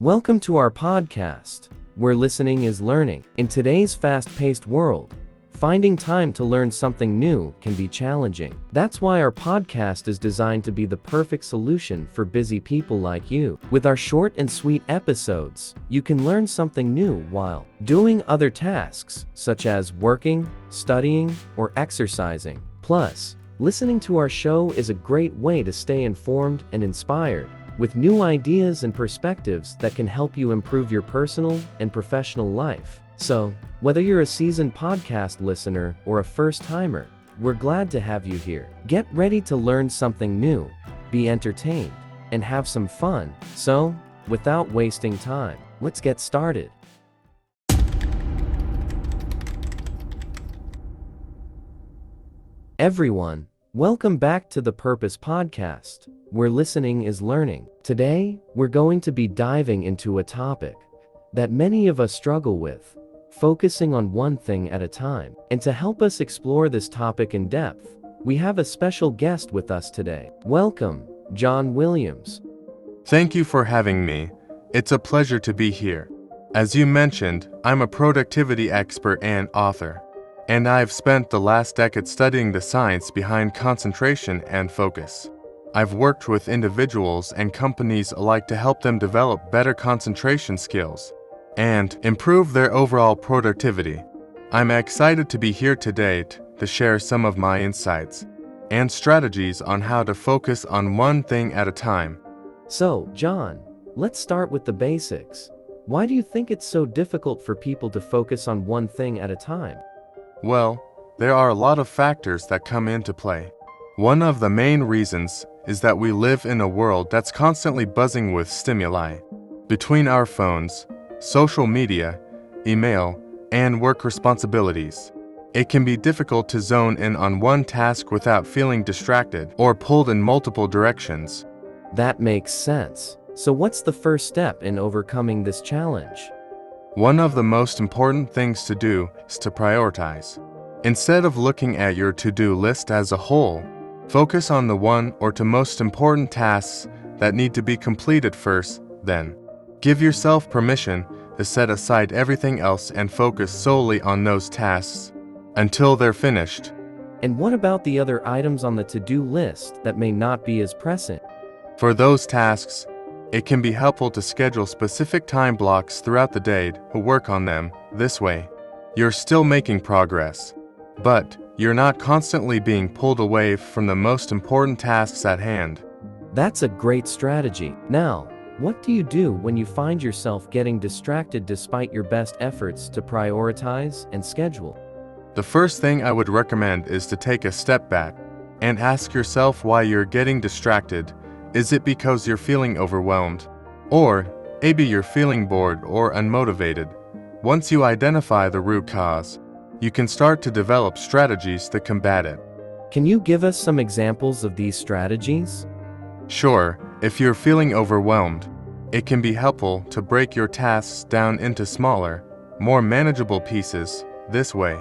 Welcome to our podcast, where listening is learning. In today's fast-paced world, finding time to learn something new can be challenging. That's why our podcast is designed to be the perfect solution for busy people like you. With our short and sweet episodes, you can learn something new while doing other tasks, such as working, studying, or exercising. Plus, listening to our show is a great way to stay informed and inspired, with new ideas and perspectives that can help you improve your personal and professional life. So, whether you're a seasoned podcast listener or a first-timer, we're glad to have you here. Get ready to learn something new, be entertained, and have some fun. So, without wasting time, let's get started. Everyone, welcome back to the Purpose Podcast, where listening is learning. Today, we're going to be diving into a topic that many of us struggle with, focusing on one thing at a time. And to help us explore this topic in depth, we have a special guest with us today. Welcome, John Williams. Thank you for having me. It's a pleasure to be here. As you mentioned, I'm a productivity expert and author, and I've spent the last decade studying the science behind concentration and focus. I've worked with individuals and companies alike to help them develop better concentration skills and improve their overall productivity. I'm excited to be here today to share some of my insights and strategies on how to focus on one thing at a time. So, John, let's start with the basics. Why do you think it's so difficult for people to focus on one thing at a time? Well, there are a lot of factors that come into play. One of the main reasons is that we live in a world that's constantly buzzing with stimuli. Between our phones, social media, email, and work responsibilities, it can be difficult to zone in on one task without feeling distracted or pulled in multiple directions. That makes sense. So what's the first step in overcoming this challenge? One of the most important things to do is to prioritize. Instead of looking at your to-do list as a whole, focus on the one or two most important tasks that need to be completed first, then. Give yourself permission to set aside everything else and focus solely on those tasks until they're finished. And what about the other items on the to-do list that may not be as pressing? For those tasks, it can be helpful to schedule specific time blocks throughout the day to work on them. This way, you're still making progress, but you're not constantly being pulled away from the most important tasks at hand. That's a great strategy. Now, what do you do when you find yourself getting distracted despite your best efforts to prioritize and schedule? The first thing I would recommend is to take a step back and ask yourself why you're getting distracted. Is it because you're feeling overwhelmed? Or maybe you're feeling bored or unmotivated? Once you identify the root cause, you can start to develop strategies to combat it. Can you give us some examples of these strategies? Sure, if you're feeling overwhelmed, it can be helpful to break your tasks down into smaller, more manageable pieces. This way,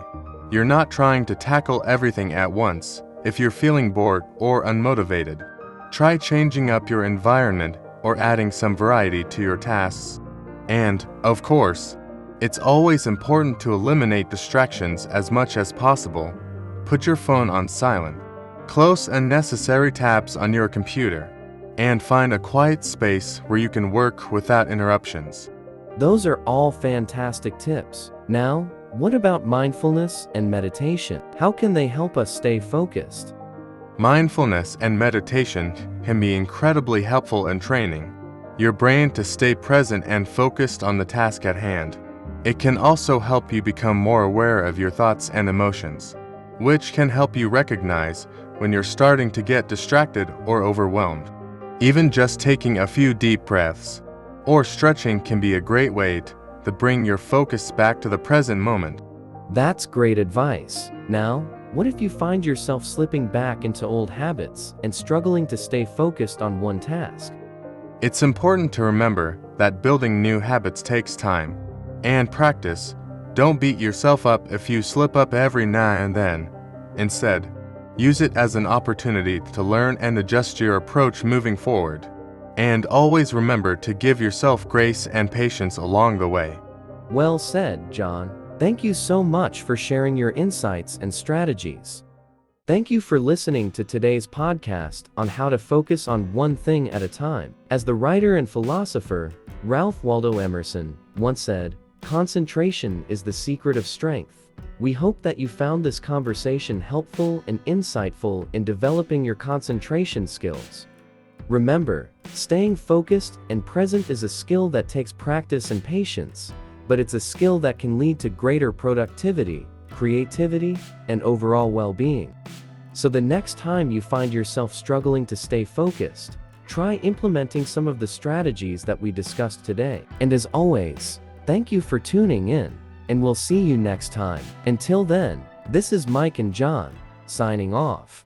you're not trying to tackle everything at once. If you're feeling bored or unmotivated, try changing up your environment or adding some variety to your tasks. And, of course, it's always important to eliminate distractions as much as possible. Put your phone on silent, close unnecessary tabs on your computer, and find a quiet space where you can work without interruptions. Those are all fantastic tips. Now, what about mindfulness and meditation? How can they help us stay focused? Mindfulness and meditation can be incredibly helpful in training your brain to stay present and focused on the task at hand. It can also help you become more aware of your thoughts and emotions, which can help you recognize when you're starting to get distracted or overwhelmed. Even just taking a few deep breaths or stretching can be a great way to bring your focus back to the present moment. That's great advice. Now, what if you find yourself slipping back into old habits and struggling to stay focused on one task? It's important to remember that building new habits takes time and practice. Don't beat yourself up if you slip up every now and then. Instead, use it as an opportunity to learn and adjust your approach moving forward. And always remember to give yourself grace and patience along the way. Well said, John. Thank you so much for sharing your insights and strategies. Thank you for listening to today's podcast on how to focus on one thing at a time. As the writer and philosopher, Ralph Waldo Emerson, once said, "Concentration is the secret of strength." We hope that you found this conversation helpful and insightful in developing your concentration skills. Remember, staying focused and present is a skill that takes practice and patience, but it's a skill that can lead to greater productivity, creativity, and overall well-being. So the next time you find yourself struggling to stay focused, try implementing some of the strategies that we discussed today. And as always, thank you for tuning in, and we'll see you next time. Until then, this is Mike and John, signing off.